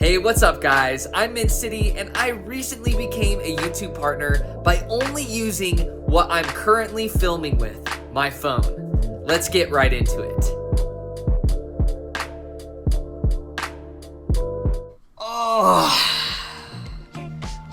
Hey, what's up guys? I'm MintCity and I recently became a YouTube partner by only using what I'm currently filming with, my phone. Let's get right into it.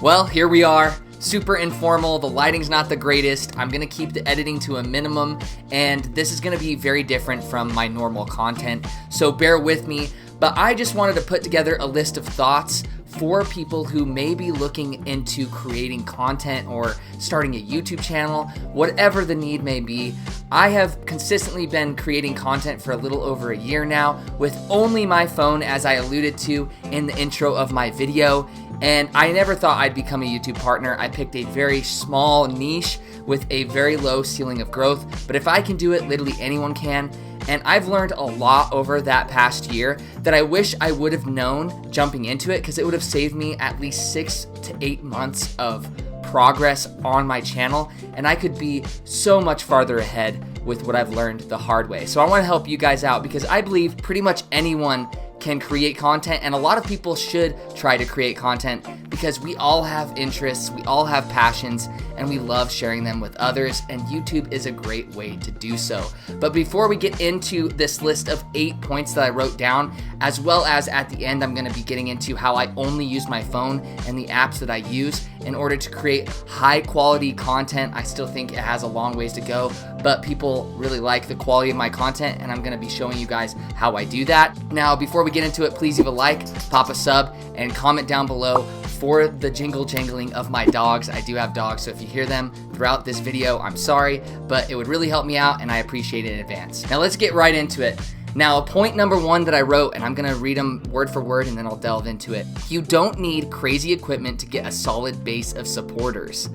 Well, here we are. Super informal, the lighting's not the greatest. I'm gonna keep the editing to a minimum, and this is gonna be very different from my normal content, so bear with me. But I just wanted to put together a list of thoughts for people who may be looking into creating content or starting a YouTube channel, whatever the need may be. I have consistently been creating content for a little over a year now with only my phone, as I alluded to in the intro of my video. And I never thought I'd become a YouTube partner. I picked a very small niche with a very low ceiling of growth. But if I can do it, literally anyone can. And I've learned a lot over that past year that I wish I would have known jumping into it, because it would have saved me at least 6 to 8 months of progress on my channel. And I could be so much farther ahead with what I've learned the hard way. So I want to help you guys out, because I believe pretty much anyone can create content, and a lot of people should try to create content because we all have interests, we all have passions, and we love sharing them with others, and YouTube is a great way to do so. But before we get into this list of 8 points that I wrote down, as well as at the end I'm going to be getting into how I only use my phone and the apps that I use in order to create high quality content. I still think it has a long ways to go, but people really like the quality of my content, and I'm going to be showing you guys how I do that. Now, before we get into it, please leave a like, pop a sub, and comment down below for the jingle jangling of my dogs. I do have dogs, so if you hear them throughout this video, I'm sorry, but it would really help me out and I appreciate it in advance. Now let's get right into it. Now, point number 1 that I wrote, and I'm gonna read them word for word and then I'll delve into it. You don't need crazy equipment to get a solid base of supporters.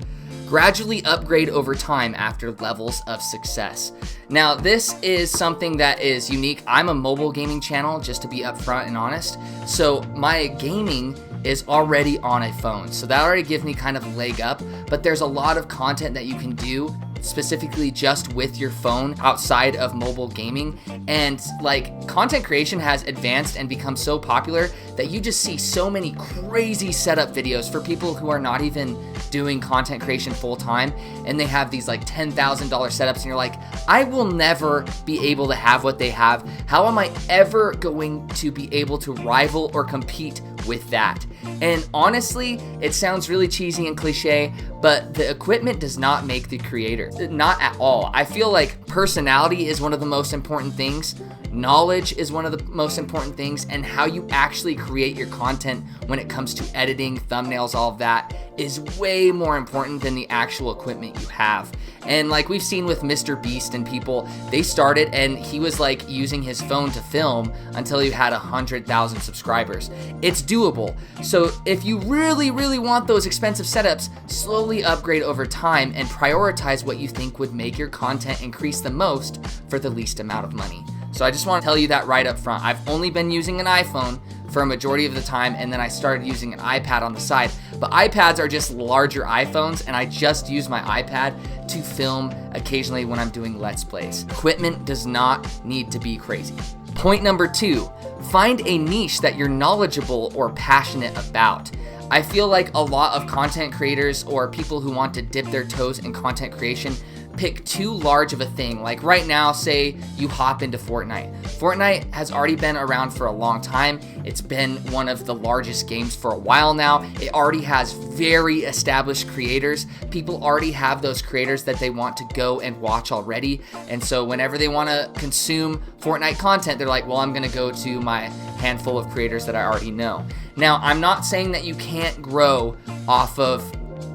Gradually upgrade over time after levels of success. Now, this is something that is unique. I'm a mobile gaming channel, just to be upfront and honest. So my gaming is already on a phone. So that already gives me kind of a leg up, but there's a lot of content that you can do specifically just with your phone outside of mobile gaming. And like, content creation has advanced and become so popular that you just see so many crazy setup videos for people who are not even doing content creation full time, and they have these like $10,000 setups, and you're like, I will never be able to have what they have. How am I ever going to be able to rival or compete with that? And honestly, it sounds really cheesy and cliche, but the equipment does not make the creator. Not at all. I feel like personality is one of the most important things. Knowledge is one of the most important things, and how you actually create your content when it comes to editing, thumbnails, all of that is way more important than the actual equipment you have. And like we've seen with Mr. Beast and people, they started and he was like using his phone to film until he had 100,000 subscribers. It's doable. So if you really, really want those expensive setups, slowly upgrade over time and prioritize what you think would make your content increase the most for the least amount of money. So I just want to tell you that right up front. I've only been using an iPhone for a majority of the time, and then I started using an iPad on the side. But iPads are just larger iPhones, and I just use my iPad to film occasionally when I'm doing Let's Plays. Equipment does not need to be crazy. Point number 2, find a niche that you're knowledgeable or passionate about. I feel like a lot of content creators or people who want to dip their toes in content creation pick too large of a thing. Like right now, say you hop into Fortnite. Fortnite has already been around for a long time. It's been one of the largest games for a while now. It already has very established creators. People already have those creators that they want to go and watch already. And so whenever they want to consume Fortnite content, they're like, well, I'm going to go to my handful of creators that I already know. Now, I'm not saying that you can't grow off of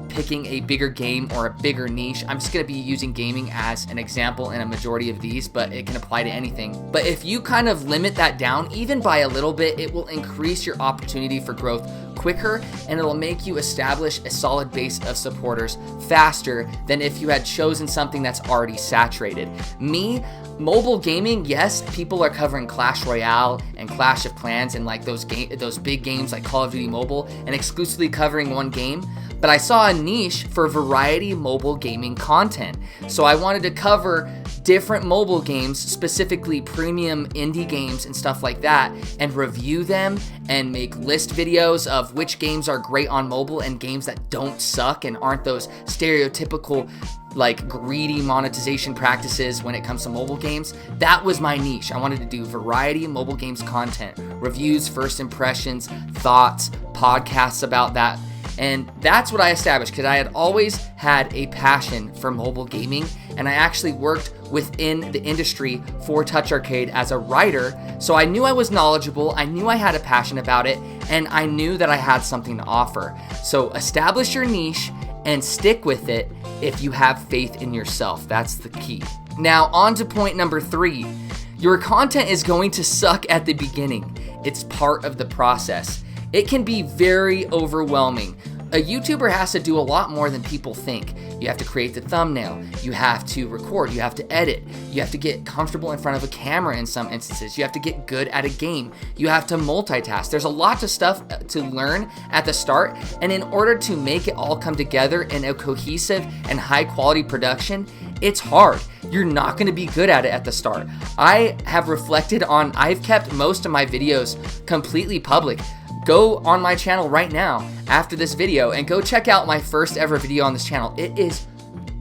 picking a bigger game or a bigger niche. I'm just going to be using gaming as an example in a majority of these, but it can apply to anything. But if you kind of limit that down, even by a little bit, it will increase your opportunity for growth quicker, and it'll make you establish a solid base of supporters faster than if you had chosen something that's already saturated. Mobile gaming, yes, people are covering Clash Royale and Clash of Clans and like those big games like Call of Duty Mobile and exclusively covering one game. But I saw a niche for variety mobile gaming content. So I wanted to cover different mobile games, specifically premium indie games and stuff like that, and review them and make list videos of which games are great on mobile and games that don't suck and aren't those stereotypical like greedy monetization practices when it comes to mobile games. That was my niche. I wanted to do variety mobile games content, reviews, first impressions, thoughts, podcasts about that. And that's what I established because I had always had a passion for mobile gaming, and I actually worked within the industry for Touch Arcade as a writer. So I knew I was knowledgeable, I knew I had a passion about it, and I knew that I had something to offer. So establish your niche and stick with it if you have faith in yourself. That's the key. Now on to point number 3. Your content is going to suck at the beginning. It's part of the process. It can be very overwhelming. A YouTuber has to do a lot more than people think. You have to create the thumbnail, you have to record, you have to edit, you have to get comfortable in front of a camera in some instances, you have to get good at a game, you have to multitask. There's a lot of stuff to learn at the start, and in order to make it all come together in a cohesive and high quality production, it's hard. You're not going to be good at it at the start. I have reflected on, I've kept most of my videos completely public. Go on my channel right now after this video and go check out my first ever video on this channel. It is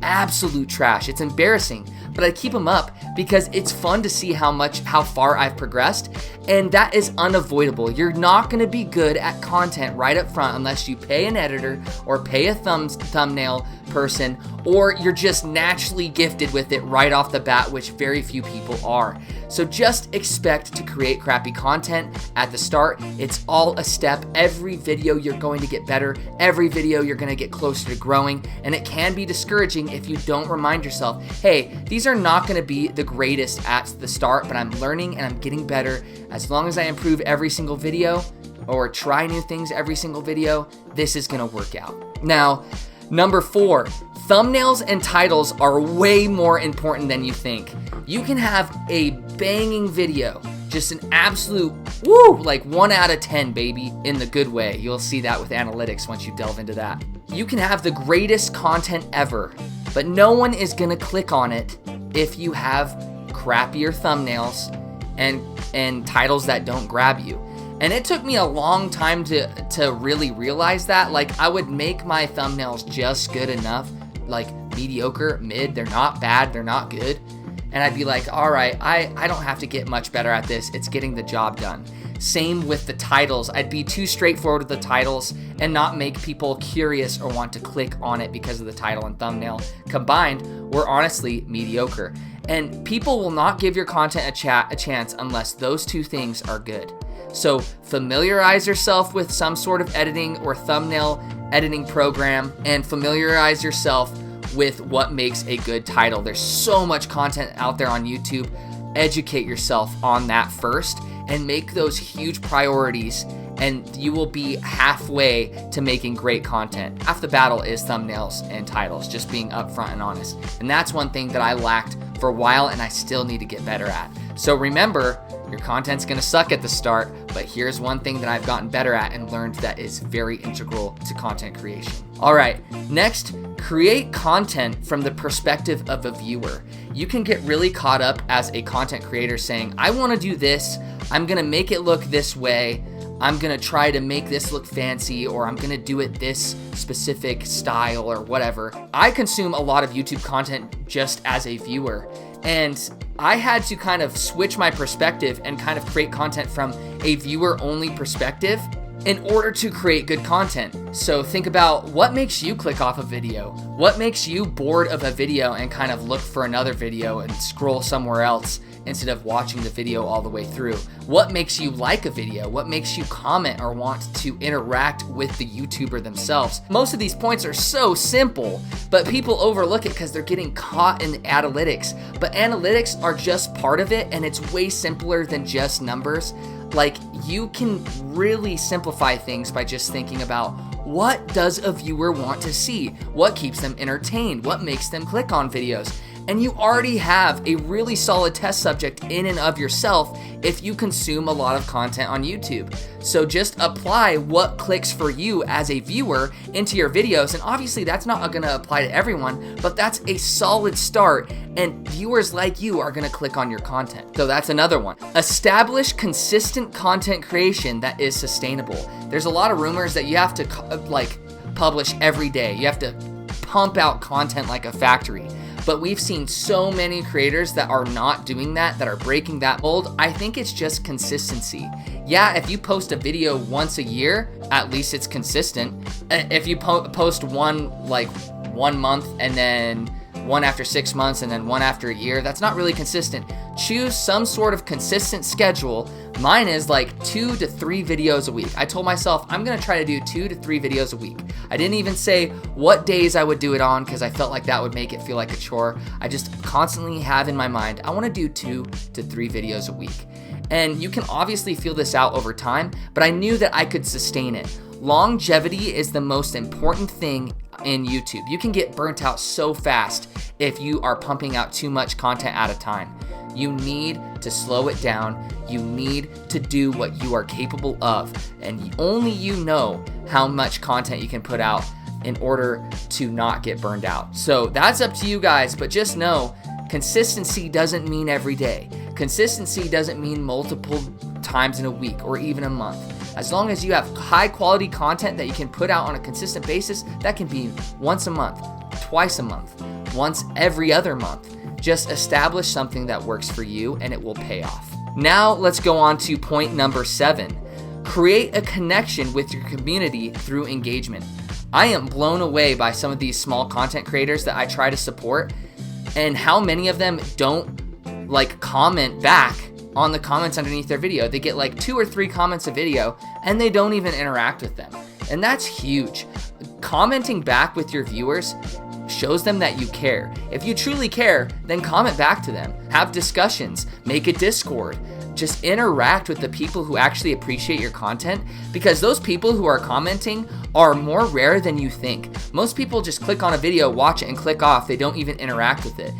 absolute trash. It's embarrassing, but I keep them up because it's fun to see how far I've progressed, and that is unavoidable. You're not going to be good at content right up front unless you pay an editor or pay a thumbnail person, or you're just naturally gifted with it right off the bat, which very few people are. So just expect to create crappy content at the start. It's all a step. Every video you're going to get better. Every video you're going to get closer to growing, and it can be discouraging if you don't remind yourself, hey, these are not going to be the greatest at the start, but I'm learning and I'm getting better. As long as I improve every single video or try new things every single video, this is going to work out. Now, number 4, thumbnails and titles are way more important than you think. You can have a banging video, just an absolute like 1 out of 10, baby, in the good way. You'll see that with analytics once you delve into that. You can have the greatest content ever, but no one is gonna click on it if you have crappier thumbnails and titles that don't grab you. And it took me a long time to really realize that. Like, I would make my thumbnails just good enough, like mediocre, mid, they're not bad, they're not good. And I'd be like, all right, I don't have to get much better at this. It's getting the job done. Same with the titles. I'd be too straightforward with the titles and not make people curious or want to click on it because of the title and thumbnail. Combined, we're honestly mediocre. And people will not give your content a chance unless those two things are good. So familiarize yourself with some sort of editing or thumbnail editing program, and familiarize yourself with what makes a good title. There's so much content out there on YouTube. Educate yourself on that first and make those huge priorities, and you will be halfway to making great content. Half the battle is thumbnails and titles, just being upfront and honest. And that's one thing that I lacked for a while and I still need to get better at. So remember, your content's gonna suck at the start, but here's one thing that I've gotten better at and learned that is very integral to content creation. All right, next, create content from the perspective of a viewer. You can get really caught up as a content creator saying, I wanna do this, I'm gonna make it look this way, I'm gonna try to make this look fancy, or I'm gonna do it this specific style or whatever. I consume a lot of YouTube content just as a viewer, and I had to kind of switch my perspective and kind of create content from a viewer-only perspective in order to create good content. So think about what makes you click off a video, what makes you bored of a video and kind of look for another video and scroll somewhere else instead of watching the video all the way through. What makes you like a video? What makes you comment or want to interact with the YouTuber themselves? Most of these points are so simple, but people overlook it because they're getting caught in analytics. But analytics are just part of it, and it's way simpler than just numbers. Like, you can really simplify things by just thinking about, what does a viewer want to see? What keeps them entertained? What makes them click on videos? and you already have a really solid test subject in and of yourself if you consume a lot of content on YouTube. So just apply what clicks for you as a viewer into your videos, and obviously that's not gonna apply to everyone, but that's a solid start, and viewers like you are gonna click on your content. So that's another one. Establish consistent content creation that is sustainable. There's a lot of rumors that you have to publish every day. You have to pump out content like a factory. But we've seen so many creators that are not doing that, that are breaking that mold. I think it's just consistency. Yeah, if you post a video once a year, at least it's consistent. If you post one 1 month and then one after 6 months and then one after a year, that's not really consistent. Choose some sort of consistent schedule. Mine is like 2 to 3 videos a week. I told myself I'm gonna try to do 2 to 3 videos a week. I didn't even say what days I would do it on because I felt like that would make it feel like a chore. I just constantly have in my mind, I wanna do 2 to 3 videos a week. And you can obviously feel this out over time, but I knew that I could sustain it. Longevity is the most important thing in YouTube. You can get burnt out so fast if you are pumping out too much content at a time. You need to slow it down. You need to do what you are capable of, and only you know how much content you can put out in order to not get burned out. So that's up to you guys, but just know consistency doesn't mean every day. Consistency doesn't mean multiple times in a week or even a month. As long as you have high quality content that you can put out on a consistent basis, that can be once a month, twice a month, once every other month. Just establish something that works for you and it will pay off. Now let's go on to point number 7. Create a connection with your community through engagement. I am blown away by some of these small content creators that I try to support and how many of them don't comment back on the comments underneath their video. They get 2 or 3 comments a video and they don't even interact with them. And that's huge. Commenting back with your viewers shows them that you care. If you truly care, then comment back to them. Have discussions, make a Discord. Just interact with the people who actually appreciate your content, because those people who are commenting are more rare than you think. Most people just click on a video, watch it, and click off. They don't even interact with it.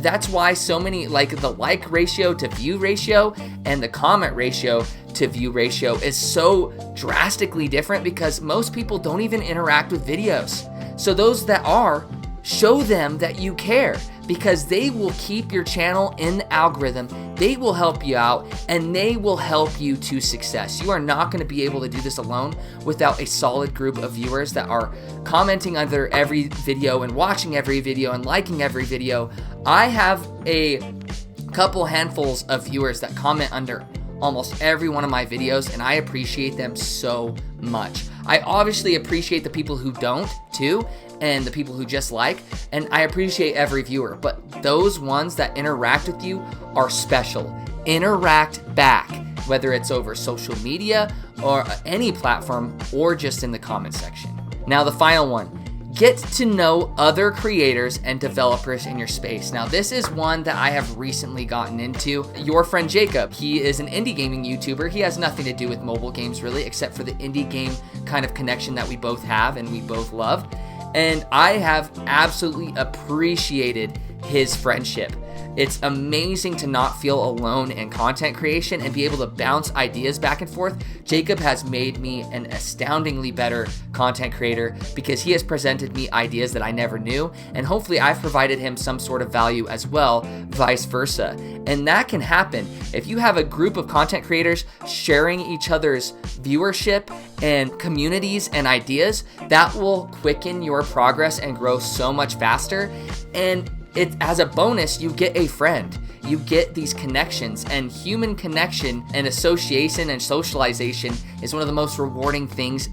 That's why so many, the like ratio to view ratio and the comment ratio to view ratio is so drastically different, because most people don't even interact with videos. So those that are, show them that you care, because they will keep your channel in the algorithm. They will help you out and they will help you to success. You are not going to be able to do this alone without a solid group of viewers that are commenting under every video and watching every video and liking every video. I have a couple handfuls of viewers that comment under almost every one of my videos, and I appreciate them so much. I obviously appreciate the people who don't too, and the people who just like, and I appreciate every viewer, but those ones that interact with you are special. Interact back, whether it's over social media or any platform or just in the comment section. Now the final one, get to know other creators and developers in your space. Now this is one that I have recently gotten into. Your friend Jacob, he is an indie gaming YouTuber. He has nothing to do with mobile games really, except for the indie game kind of connection that we both have and we both love. And I have absolutely appreciated his friendship. It's amazing to not feel alone in content creation and be able to bounce ideas back and forth. Jacob has made me an astoundingly better content creator because he has presented me ideas that I never knew, and hopefully I've provided him some sort of value as well, vice versa. And that can happen if you have a group of content creators sharing each other's viewership and communities and ideas. That will quicken your progress and grow so much faster. And as a bonus, you get a friend. You get these connections, and human connection and association and socialization is one of the most rewarding things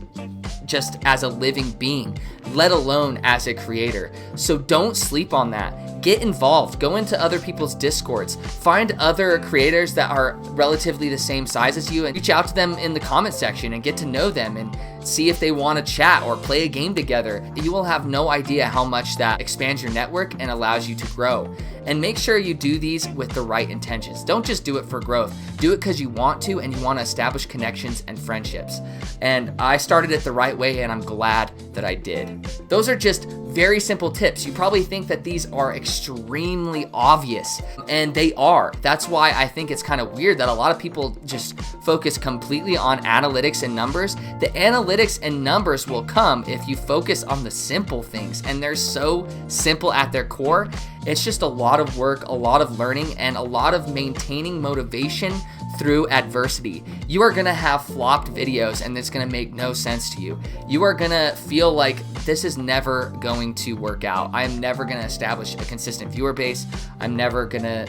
just as a living being, let alone as a creator. So don't sleep on that. Get involved. Go into other people's Discords. Find other creators that are relatively the same size as you and reach out to them in the comment section and get to know them and see if they want to chat or play a game together. You will have no idea how much that expands your network and allows you to grow. And make sure you do these with the right intentions. Don't just do it for growth. Do it because you want to, and you want to establish connections and friendships. And I started it the right way, and I'm glad that I did. Those are just very simple tips. You probably think that these are extremely obvious, and they are. That's why I think it's kind of weird that a lot of people just focus completely on analytics and numbers. The analytics and numbers will come if you focus on the simple things, and they're so simple at their core. It's just a lot of work, a lot of learning, and a lot of maintaining motivation through adversity. You are gonna have flopped videos and it's gonna make no sense to you. You are gonna feel like this is never going to work out. I'm never gonna establish a consistent viewer base. I'm never gonna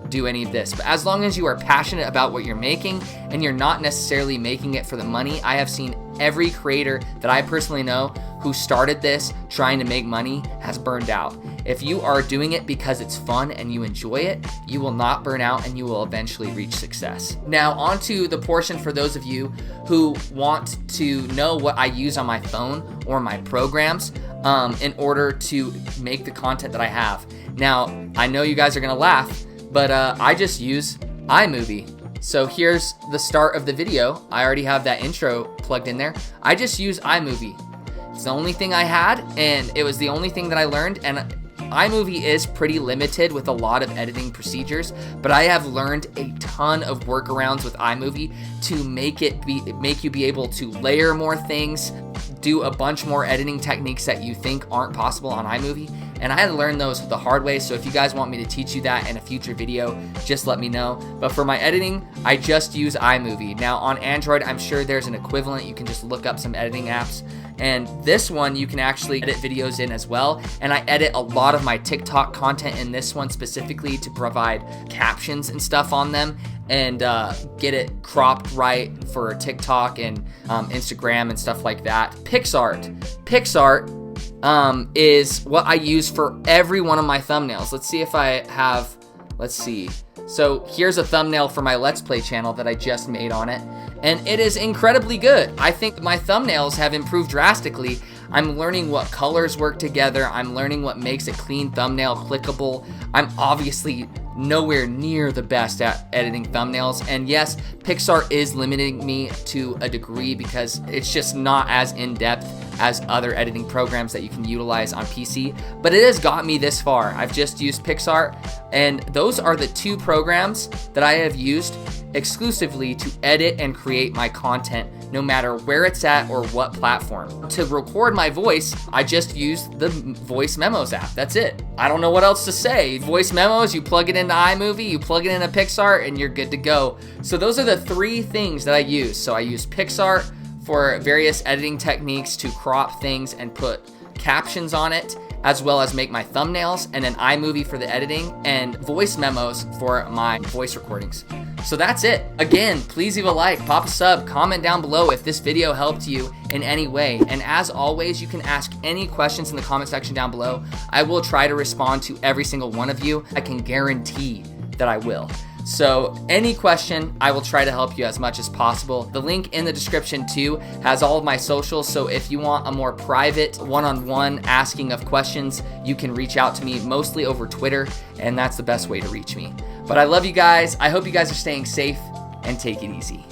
do any of this. But as long as you are passionate about what you're making and you're not necessarily making it for the money, I have seen every creator that I personally know who started this trying to make money has burned out. If you are doing it because it's fun and you enjoy it, you will not burn out and you will eventually reach success. Now, on to the portion for those of you who want to know what I use on my phone or my programs in order to make the content that I have. Now, I know you guys are gonna laugh, but I just use iMovie. So here's the start of the video. I already have that intro plugged in there. I just use iMovie. It's the only thing I had, and it was the only thing that I learned, and iMovie is pretty limited with a lot of editing procedures, but I have learned a ton of workarounds with iMovie to make you be able to layer more things, do a bunch more editing techniques that you think aren't possible on iMovie. And I had to learn those the hard way, so if you guys want me to teach you that in a future video, just let me know. But for my editing, I just use iMovie. Now on Android, I'm sure there's an equivalent. You can just look up some editing apps. And this one, you can actually edit videos in as well. And I edit a lot of my TikTok content in this one specifically to provide captions and stuff on them and get it cropped right for TikTok and Instagram and stuff like that. PixArt is what I use for every one of my thumbnails. Let's see if I have, let's see. So here's a thumbnail for my Let's Play channel that I just made on it, and it is incredibly good. I think my thumbnails have improved drastically. I'm learning what colors work together. I'm learning what makes a clean thumbnail clickable. I'm obviously nowhere near the best at editing thumbnails. And yes, PixArt is limiting me to a degree because it's just not as in-depth as other editing programs that you can utilize on PC, but it has got me this far. I've just used PixArt, and those are the two programs that I have used exclusively to edit and create my content, no matter where it's at or what platform. To record my voice, I just use the Voice Memos app. That's it. I don't know what else to say. Voice Memos, you plug it into iMovie, you plug it into PixArt, and you're good to go. So those are the three things that I use. So I use PixArt for various editing techniques to crop things and put captions on it, as well as make my thumbnails, and then iMovie for the editing, and Voice Memos for my voice recordings. So that's it. Again, please leave a like, pop a sub, comment down below if this video helped you in any way. And as always, you can ask any questions in the comment section down below. I will try to respond to every single one of you. I can guarantee that I will. So any question, I will try to help you as much as possible. The link in the description too has all of my socials, so if you want a more private one-on-one asking of questions, you can reach out to me mostly over Twitter, and that's the best way to reach me. But I love you guys. I hope you guys are staying safe, and take it easy.